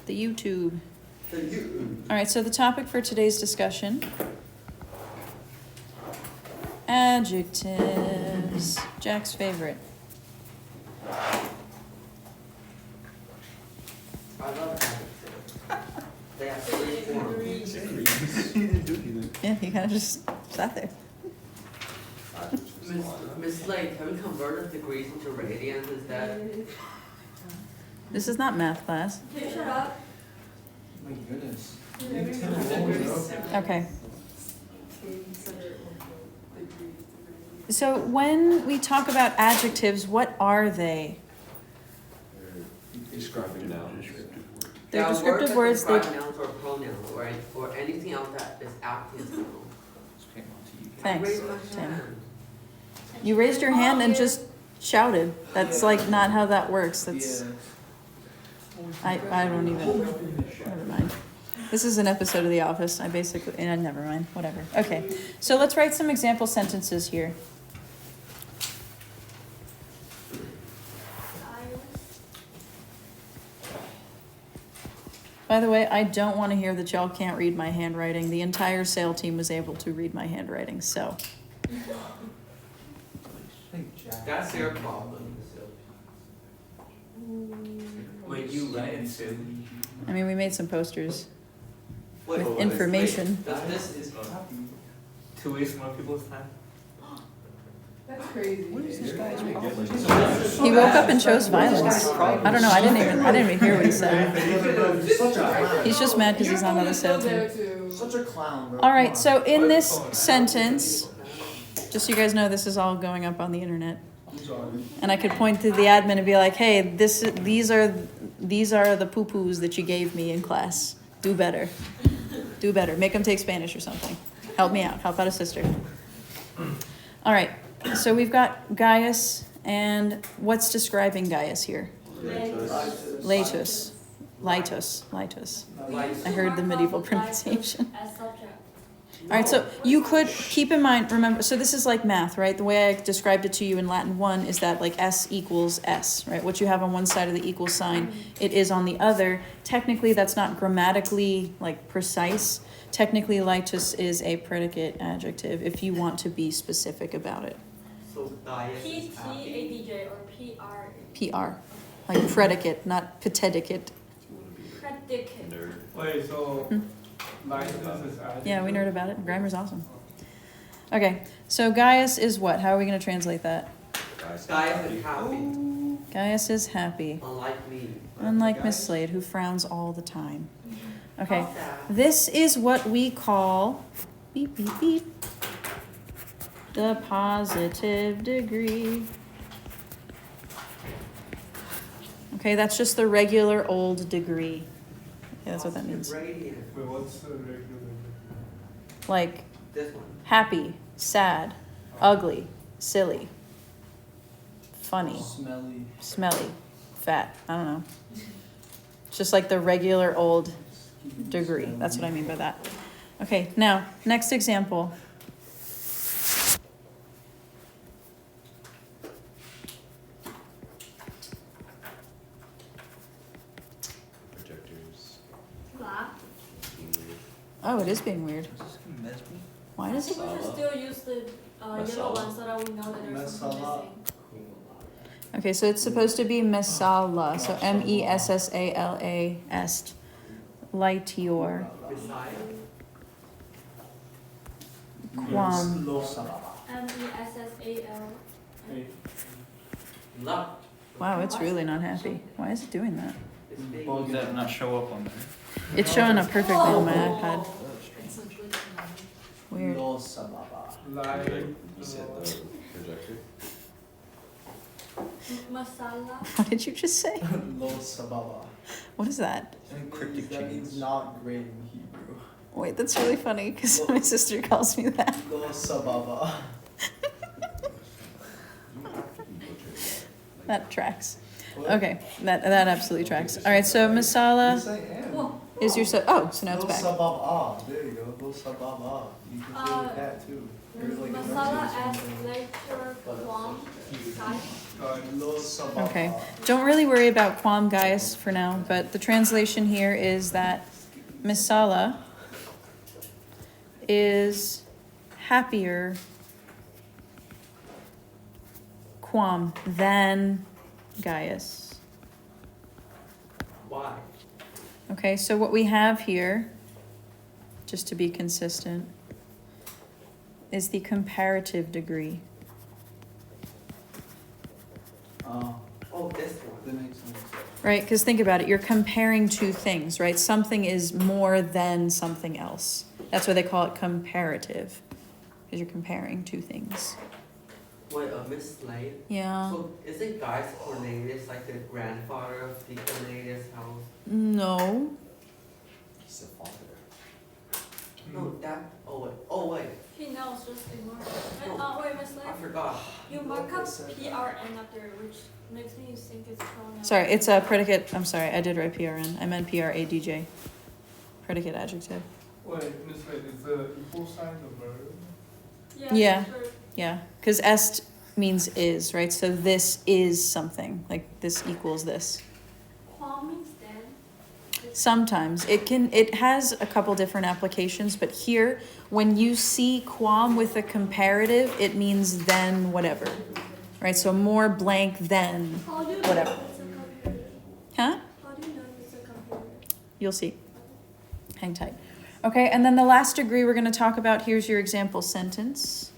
The YouTube. The YouTube. All right, so the topic for today's discussion. Adjectives. Jack's favorite. I love adjectives. They have three forms. Yeah, he kind of just sat there. Miss Lake, can we convert the degrees into radians instead? This is not math class. Can you shut up? My goodness. Okay. So when we talk about adjectives, what are they? Describing a noun. They're descriptive words that that... describe nouns or pronouns or anything else that is acting as a noun. Thanks, Raise my Tim. hand. You raised your hand and just shouted. That's like not how that works. That's... I don't even... Never mind. This is an episode of The Office. I basically... never mind. Whatever. Okay. So let's write some example sentences here. By the way, I don't want to hear that y'all can't read my handwriting. The entire SAIL team was able to read my handwriting, so... That's your problem. When you write and say, I mean, we made some posters Wait, with wait, information. wait, this is to waste more people's time. That's crazy. What is this guy's problem? He woke up and chose violence. I don't know, I didn't even hear what he said. Such a clown. He's just mad because he's not on the SAIL team. Such a clown, bro. All right, so in this sentence, just so you guys know, this is all going up on the internet. I'm sorry. And I could point to the admin and be like, hey, these are the poo-poos that you gave me in class. Do better. Do better. Make them take Spanish or something. Help me out. Help out a sister. All right, so we've got Gaius, and what's describing Gaius here? Laetus. Litus. I heard the medieval pronunciation. As subject. All right, so you could keep in mind, remember, so this is like math, right? The way I described it to you in Latin 1 is that like S equals S, right? What you have on one side of the equal sign, it is on the other. Technically, that's not grammatically like precise. Technically, litus is a predicate adjective if you want to be specific about it. so Gaius is happy. PTADJ or PR. PR, like predicate, not predicate. Predicate. Wait, so license is adjective? Yeah, we nerd about it. Grammar's awesome. Okay, so Gaius is what? How are we going to translate that? Gaius is happy, Gaius is happy. unlike me. Unlike Miss Slade, who frowns all the time. Okay, How's that? this is what we call, beep, beep, beep, the positive degree. Okay, that's just the regular old degree. Yeah, that's what that means. Radiant. Wait, what's the regular? Like This one. happy, sad, ugly, silly, funny, Smelly. smelly, fat. I don't know. It's just like the regular old degree. That's what I mean by that. Okay, now, next example. Projectors. Blah. Oh, it is being weird. Is this gonna mess me? Why I does think it? we should still use the yellow one so that we know that there's something Masala. missing. Okay, so it's supposed to be mesala. So MESSALA est. Lightior. Messiah. Quam. Losababa. MESSAL. Love. Wow, it's really not happy. Why is it doing that? It's big. Well, Does that not show up on there? It's showing up perfectly on my iPad. Weird. Losababa. Like, You said the projector? Masala. What did you just say? Losababa. What is that? Cryptic that means not great in Hebrew. Wait, that's really funny because my sister calls me that. Losababa. That tracks. Okay, that absolutely tracks. All right, so masala Yes, I am. Whoa. is your oh, so now it's Go back. sababa. There you go. Go sababa. You can play with that too. There's like Masala emojis as and things. later Guam guy. Lo sababa. Okay. Don't really worry about quam guys for now, but the translation here is that Misala is happier quam than Gaius. Why? Okay, so what we have here, just to be consistent, is the comparative degree. Oh, this one. That makes sense. Right, because think about it, you're comparing two things, right? Something is more than something else. That's why they call it comparative, because you're comparing two things. Wait, Miss Slade? Yeah. So isn't Gaius Cornelius like the grandfather of the Cornelius house? No. He's the father. No, that. Oh wait. He knows, just ignore it. Wait, Miss I Lake. forgot. You mark up PRN up there, which makes me think it's pronoun. Sorry, it's a predicate. I'm sorry, I did write PRN. I meant PRADJ. Predicate adjective. Wait, Miss Wade, is the equal sign the verb? Yeah. Sure. Yeah, because est means is, right? So this is something. Like this equals this. Quam means then. Sometimes it has a couple different applications, but here, when you see quam with a comparative, it means then whatever, right? So more blank than How do you whatever. know if it's a comparative? Huh? How do you know if it's a comparative? You'll see. Hang tight. Okay, and then the last degree we're going to talk about, here's your example sentence.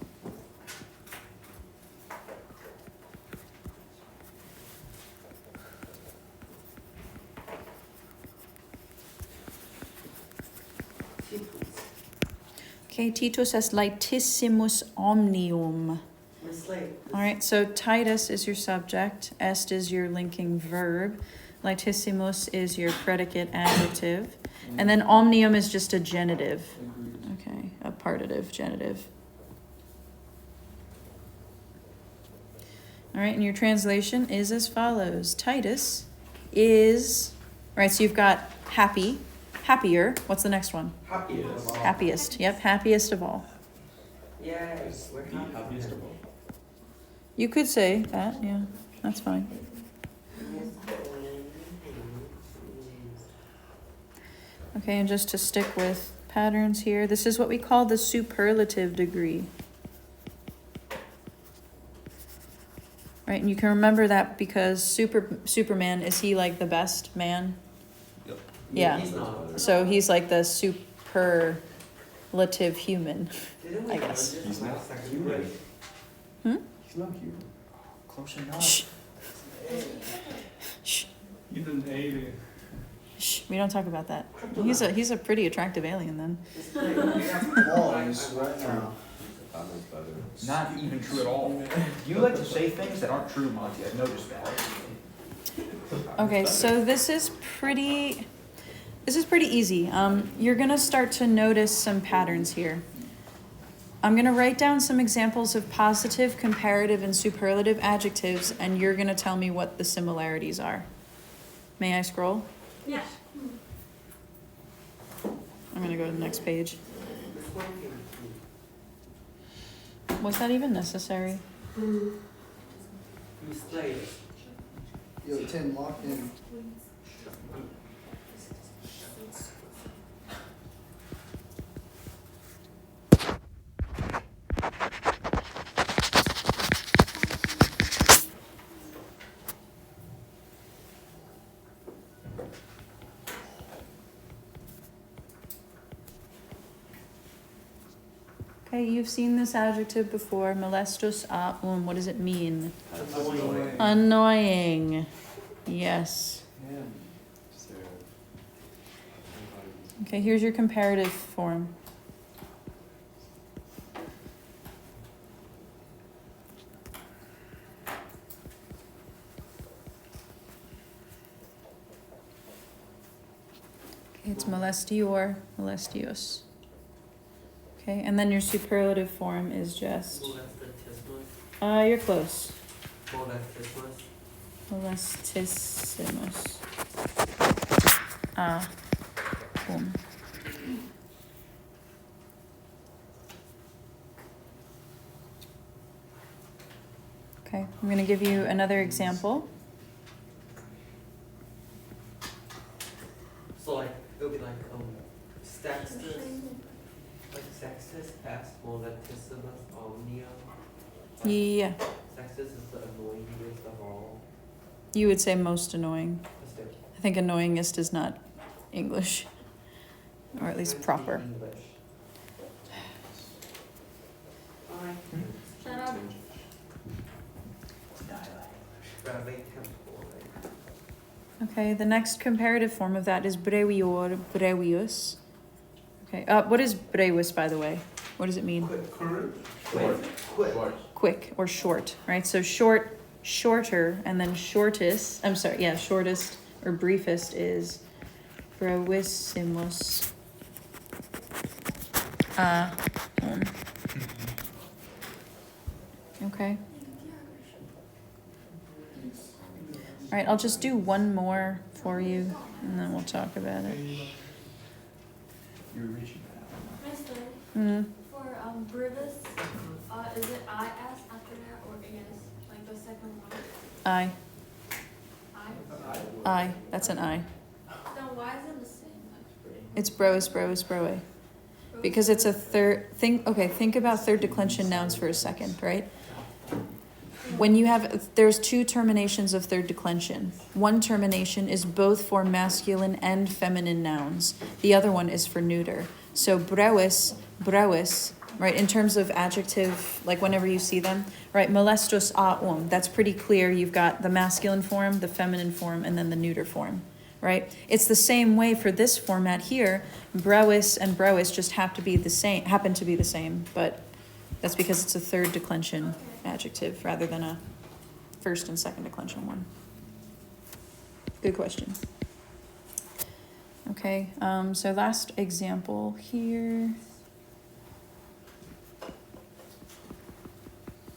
Okay, Titus est laetissimus omnium. Miss Slade. All right, so Titus is your subject, est is your linking verb, laetissimus is your predicate adjective, and then omnium is just a genitive. Agreed. Okay, a partitive genitive. All right, and your translation is as follows. Titus is, right, so you've got happy, happier. What's the next one? Happiest. Happiest. Yep, happiest of all. Yes, we're The happiest of all. You could say that, yeah, that's fine. Okay, and just to stick with patterns here, this is what we call the superlative degree. Right, and you can remember that because Superman, is he like the best man? Yep. Yeah. He's not. So he's like the superlative human. Didn't we I learn guess. this He's in not second human. grade? He's not human. Close enough. Shh. Shh. He's an alien. Shh. We don't talk about that. He's a pretty attractive alien then. Miss Slade, we have to Balls right now. Not even true at all. You like to say things that aren't true, Monty. I've noticed that. Okay, so this is pretty easy. You're gonna start to notice some patterns here. I'm gonna write down some examples of positive, comparative, and superlative adjectives, and you're gonna tell me what the similarities are. May I scroll? Yeah. I'm gonna go to the next page. This one came Was that even necessary? to Miss Slade. Yo, Tim, lock in. Okay, you've seen this adjective before, molestus what does it mean? Annoying. Yes. Yeah. Okay, here's your comparative form. Okay, it's molestior, molestius. Okay, and then your superlative form is just, Molestatismus. you're close. Molestismus. Molestissimus. Okay, I'm gonna give you another example. So like, it would be like, sextus, past molestissimus omnia. Yeah, Sextus is the annoyingest of all. you would say most annoying. Let's do it. I think annoyingest is not English, or at least Can't proper. speak English. Shut up. Breve tempore. Okay, the next comparative form of that is brevior, brevius. Okay, what is brevis, by the way? What does it mean? Quick. Short. Quick or short, right? So short, shorter, and then shortest, shortest or briefest is brevissimus. Okay. All right, I'll just do one more for you, and then we'll talk about it. You're reaching out. Mister, Mm, for brevis, is it IS after that or AS? Like the second one? I, I? that's an I. Then why is it the same? It's brois, brois, broe. Because it's a think about third declension nouns for a second, right? When you there's two terminations of third declension. One termination is both for masculine and feminine nouns. The other one is for neuter. So brewis, right, in terms of adjective, like whenever you see them, right, molestus that's pretty clear. You've got the masculine form, the feminine form, and then the neuter form, right? It's the same way for this format here. Brewis and brewis just happen to be the same, but that's because it's a third declension adjective rather than a first and second declension one. Good question. Okay, so last example here.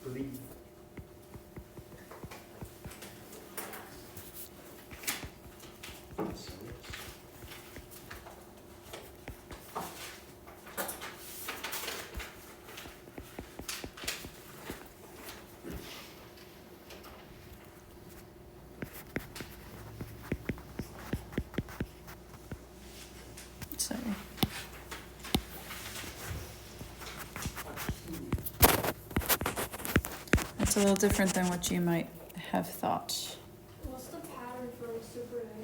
Believe. Sorry. That's a little different than what you might have thought. What's the pattern for superlative?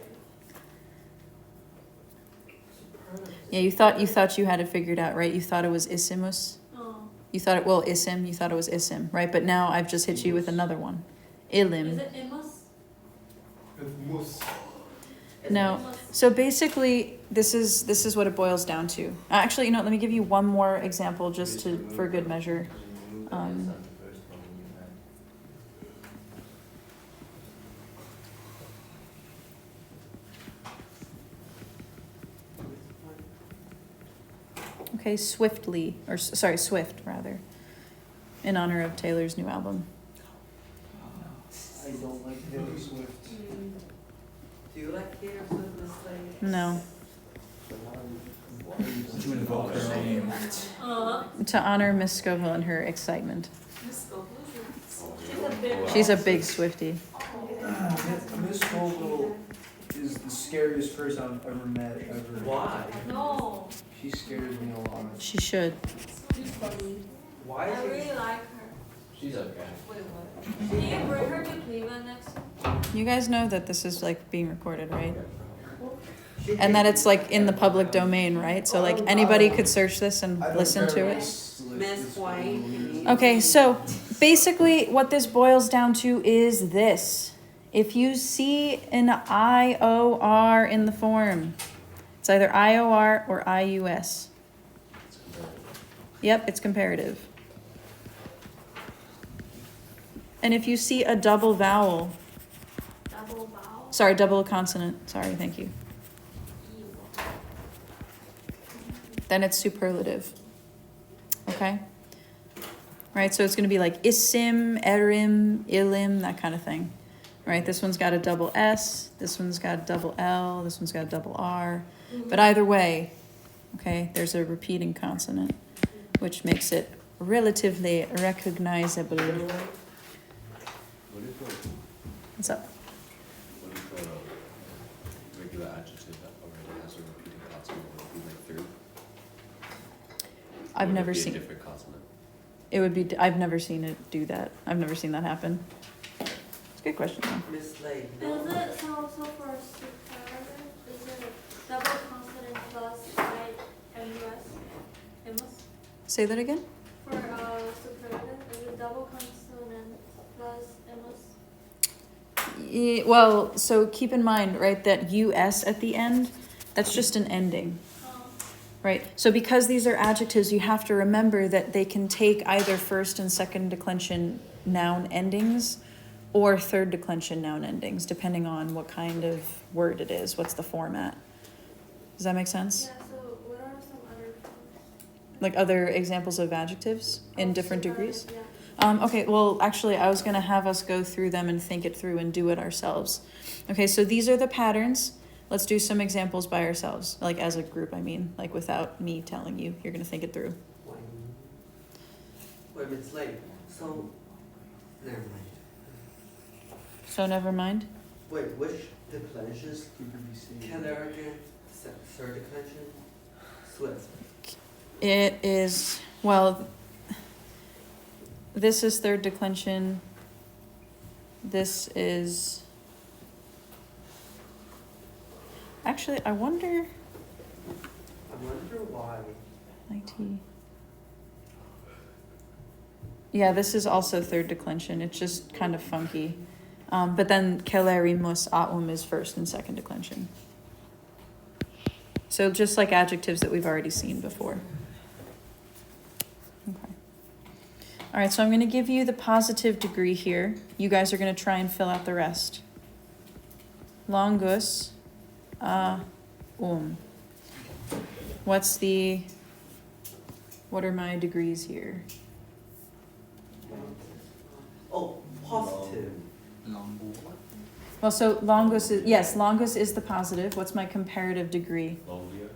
Yeah, you thought you had it figured out, right? You thought it was issimus. Oh. You thought it was issim, right? But now I've just hit you with another one. Ilim. Is it imus? With moose. No. Imus? So basically, this is what it boils down to. Actually, let me give you one more example just for good measure. Okay, Swift rather, in honor of Taylor's new album. I don't like Taylor Swift. Do you like Taylor Swift, Miss Lady? No, To invoke her name. to honor Miss Scoville and her excitement. She's a big She's a big Swiftie. Miss Scoville is the scariest person I've ever met, ever. Why? No. She scares me a lot. She should. She's funny. Why I is really like her. She's okay. Wait, what? Can you bring her to Cleveland next time? You guys know that this is like being recorded, right? she? And that it's like in the public domain, right? So like anybody could search this and I don't listen to care it. Miss White. Okay, so basically what this boils down to is this. If you see an IOR in the form, it's either IOR or IUS. Yep, it's comparative. And if you see a double vowel, Double vowel? double consonant, thank you, then it's superlative. Okay? Right, so it's gonna be like isim, erim, ilim, that kind of thing. right? This one's got a double S, this one's got a double L, this one's got a double R. But either way, okay, there's a repeating consonant, which makes it relatively recognizable. What if What's up? a regular adjective that already has a repeating consonant would be like through? I've Or would never it be a seen, different consonant. it would be, I've never seen it do that. I've never seen that happen. It's a good question though. Miss Lake, Is no. it, so for superlative, is it a double consonant plus I and US? Amos? Say that again? For superlative, is it double consonant plus Amos? Yeah, well, so keep in mind, right, that US at the end, that's just an ending. Right, so because these are adjectives, you have to remember that they can take either first and second declension noun endings or third declension noun endings, depending on what kind of word it is, what's the format. Does that make sense? Yeah, so what are some other forms? Like other examples of adjectives in different Superlative, degrees? Yeah. Okay, well, actually, I was gonna have us go through them and think it through and do it ourselves. Okay, so these are the patterns. Let's do some examples by ourselves, like as a group, I mean, like without me telling you. You're gonna think it through. Wait, Miss Lake, so, never mind. So never mind. Wait, which declensions? Keller again, third declension, Swift. It is, well, this is third declension. This is, actually, I wonder, I wonder why. IT. Yeah, this is also third declension. It's just kind of funky. But then kelerimus aum is first and second declension. So just like adjectives that we've already seen before. Okay. All right, so I'm going to give you the positive degree here. You guys are going to try and fill out the rest. Longus what are my degrees here? Oh, positive. Well, so longus is, yes, longus is the positive. What's my comparative degree? Longier.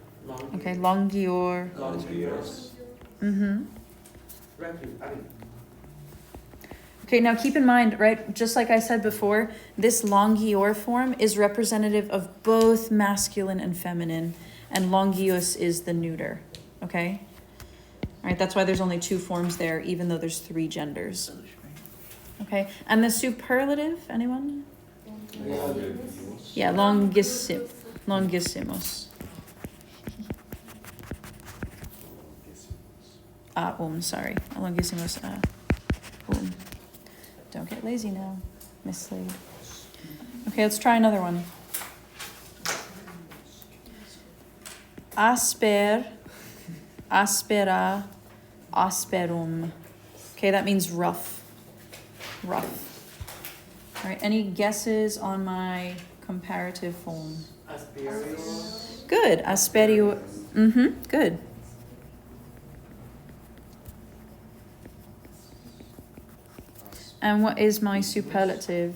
Okay, longior. Longius. Mm-hmm. I mean, Okay, now keep in mind, right, just like I said before, this longior form is representative of both masculine and feminine, and longius is the neuter, okay? All right, that's why there's only two forms there, even though there's three genders. Okay, and the superlative, anyone? Yeah, longissimus. Sorry, longissimus, Don't get lazy now, Miss Slade. Okay, let's try another one. Asper, aspera, asperum. Okay, that means rough. Rough. All right, any guesses on my comparative form? Asperio. Good, asperio. Mm-hmm, good. And what is my superlative?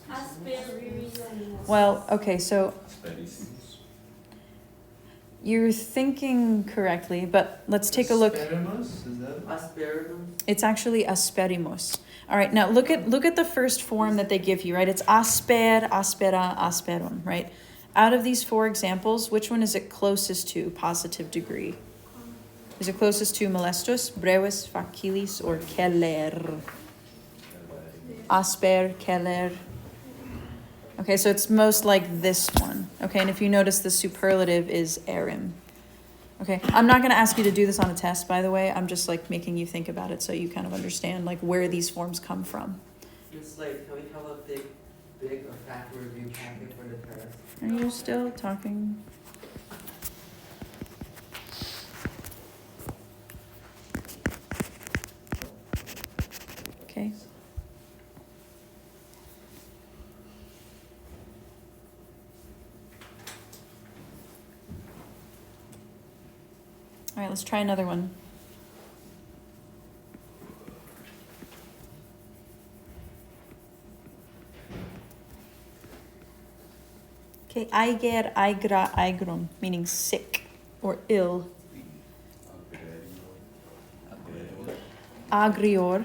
Asperius. Well, okay, so Asperissimus. you're thinking correctly, but let's take a look. Asperimus, is that? Asperium. It's actually asperimus. All right, now look at the first form that they give you, right? It's asper, aspera, asperum, right? Out of these four examples, which one is it closest to positive degree? Is it closest to molestus, brevis, facilis, or keller? Asper, keller. Okay, so it's most like this one. Okay, and if you notice, the superlative is erim. Okay, I'm not gonna ask you to do this on a test, by the way. I'm just like making you think about it so you kind of understand like where these forms come from. Miss Lake, can we have a big fact review packet for the test? Are you still talking? Okay. All right, let's try another one. Okay, aiger, aigra, aigrum, meaning sick or ill. Agrior.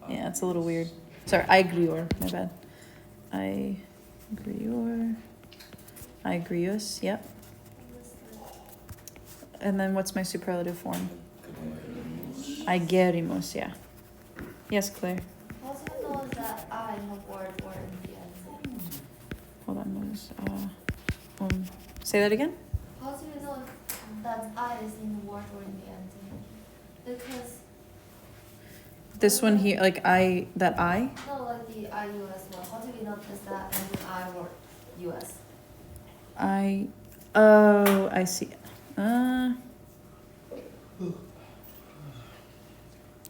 Yeah, it's a little weird. Sorry, aigrior, my bad. Aigrior. Aigrius, yep. And then what's my superlative form? Aigerimus, yeah. Yes, Claire. How do you know that I in the word or in the ending? Hold on, say that again? How do you know that I is in the word or in the ending? Because This one here, like that I? no, like the IUS one. How do we notice that in the I word US? Oh, I see.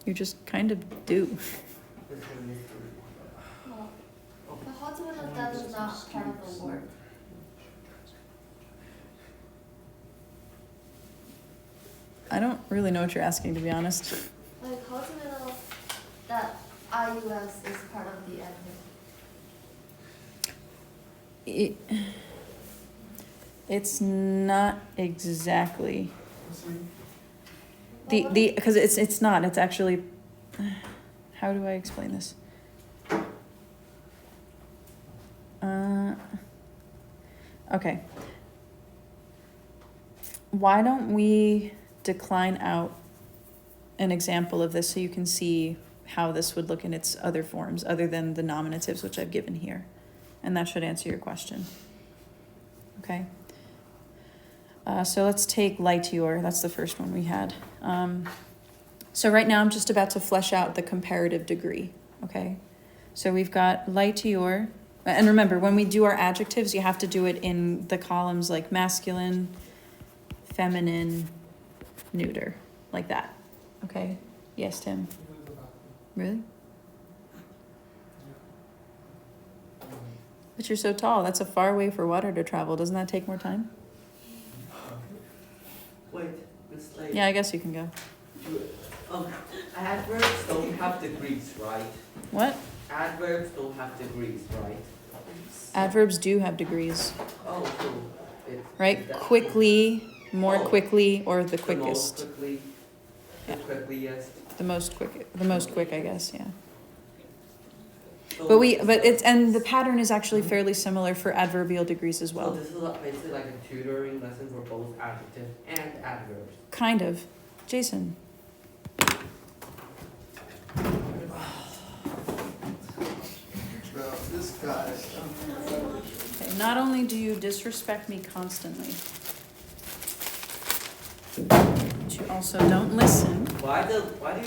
You just kind of do. This one is Well, but how do we know that is not part of the word? I don't really know what you're asking, to be honest. Like, how do we know that IUS is part of the ending? It's not exactly the because it's not. It's actually. How do I explain this? Okay. Why don't we decline out an example of this so you can see how this would look in its other forms other than the nominatives which I've given here, and that should answer your question. Okay. So let's take Laitior. That's the first one we had. So right now I'm just about to flesh out the comparative degree. Okay. So we've got Laitior. And remember, when we do our adjectives, you have to do it in the columns like masculine, feminine, neuter. Like that. Okay. Yes, Tim. Really? But you're so tall. That's a far way for water to travel. Doesn't that take more time? Wait, it's like. Yeah, I guess you can go. Adverbs don't have degrees, right? What? Adverbs don't have degrees, right? Adverbs do have degrees, Oh, so it's. right? is that- Quickly, more Oh. quickly, or the The most quickest. quickly, the Yeah. quickliest. The most quick, I guess, yeah. So- But and the pattern is actually fairly similar for adverbial degrees as So well. this is basically like a tutoring lesson for both adjectives and adverbs. Kind of. Jason. Bro, this guy. Okay, not only do you disrespect me constantly, but you also don't listen Why do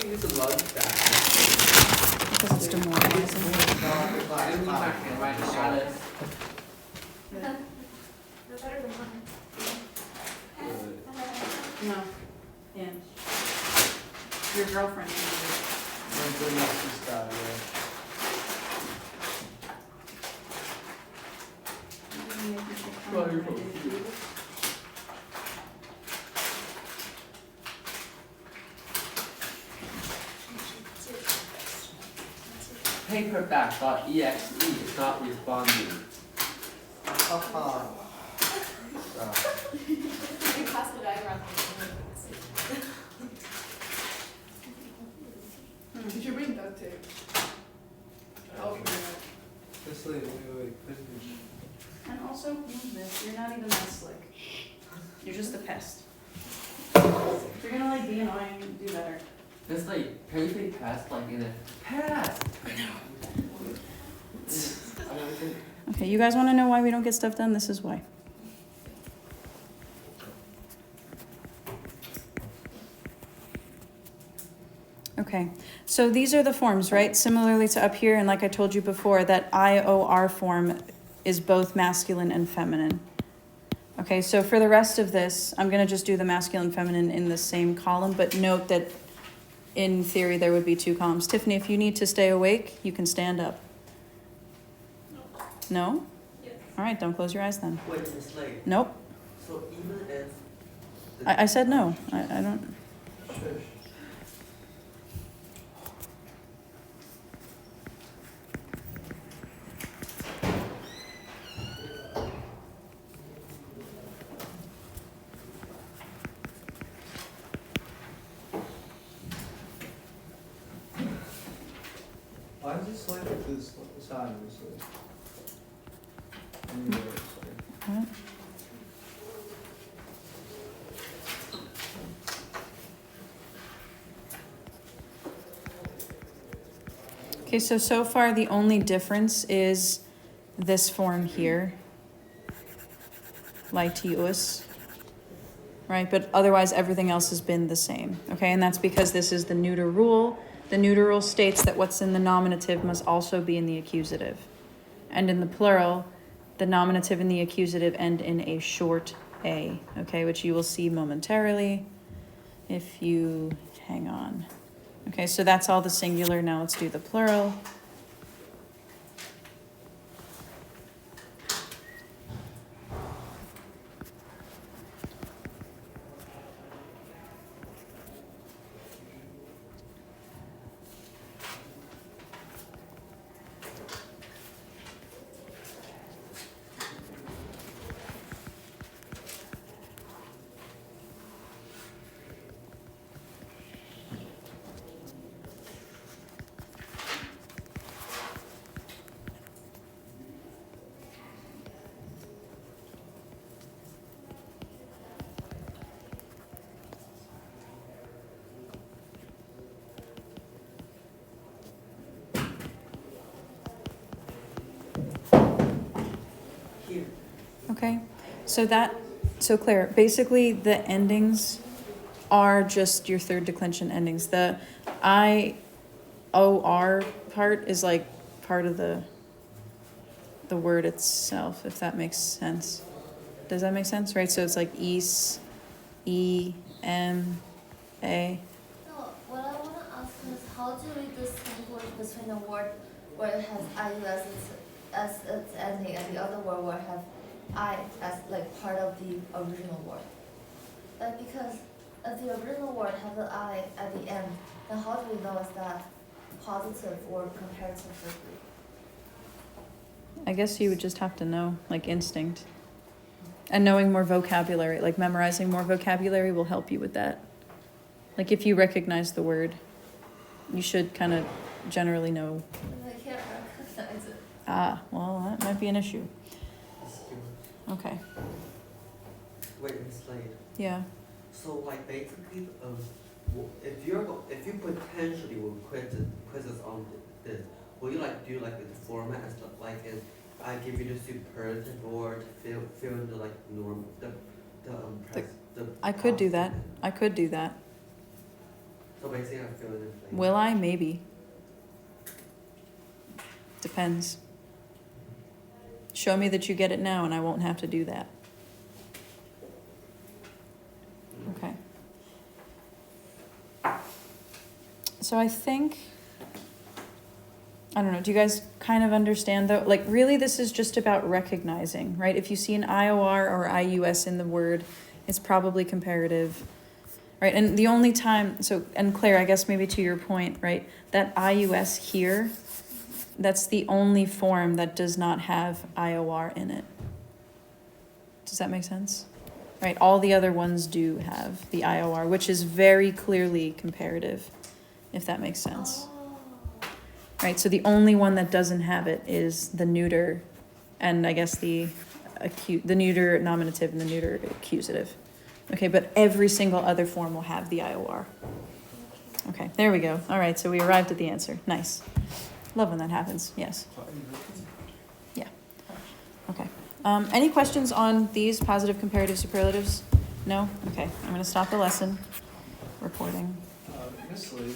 you use the lunch bag? because it's demoralizing. Why do you use my handwriting stylus? They're better than mine. No. And your girlfriend. I'm doing this guy, Well, you're both cute. Paperback.exe is not responding. Haha. You pass the bag around. Did you bring duct tape? I'll bring it. Just wait. And also, move this. You're not even that slick. You're just a pest. If you're gonna be annoying, do better. Just painting past in a past. Okay, you guys wanna know why we don't get stuff done? This is why. Okay, so these are the forms, right? Similarly to up here, and like I told you before, that IOR form is both masculine and feminine. Okay, so for the rest of this, I'm gonna just do the masculine, feminine in the same column, but note that in theory there would be two columns. Tiffany, if you need to stay awake, you can stand up. No? Yes. All right, don't close your eyes then. Wait, Miss Lay. Nope, So even if. I said no, I don't. just like this side, obviously. Anyway, sorry. What? Okay, so far the only difference is this form here. Laetius. Right, but otherwise everything else has been the same. Okay, and that's because this is the neuter rule. The neuter rule states that what's in the nominative must also be in the accusative. And in the plural, the nominative and the accusative end in a short a, okay, which you will see momentarily if you hang on. Okay, so that's all the singular. Now let's do the plural. Here. Okay, so Claire, basically the endings are just your third declension endings. The IOR part is like part of the word itself, if that makes sense. Does that make sense? Right, so it's like east, E, M, A. No, what I want to ask is how to read the distinguish between a word where it has IUS as its ending and the other word where it has I as like part of the original word. Like because if the original word has an I at the end, then how do we know is that positive or comparative? I guess you would just have to know, like instinct. And knowing more vocabulary, like memorizing more vocabulary will help you with that. Like if you recognize the word, you should kind of generally know. I can't recognize it. Ah, well, that might be an issue. Okay, Wait, Miss Slade. yeah. So like basically, if you potentially will quizzes on this, will you like do like the format as like in I give you the superlative word, fill in the like norm the I could do that. past. I could do that. So basically, I fill in. Like, Will I? Maybe. Depends. Show me that you get it now and I won't have to do that. Okay. So I think, I don't know, do you guys kind of understand though? Like really this is just about recognizing, right? If you see an IOR or IUS in the word, it's probably comparative, right? And the only time, so, and Claire, I guess maybe to your point, right? That IUS here, that's the only form that does not have IOR in it. Does that make sense? Right, all the other ones do have the IOR, which is very clearly comparative, if that makes sense. Oh. Right, so the only one that doesn't have it is the neuter, and I guess the neuter nominative and the neuter accusative. Okay, but every single other form will have the IOR. Okay, there we go. All right, so we arrived at the answer. Nice. Love when that happens. Yes. Yeah. Okay. Any questions on these positive, comparative, superlatives? No? Okay, I'm going to stop the lesson recording. Miss Lee.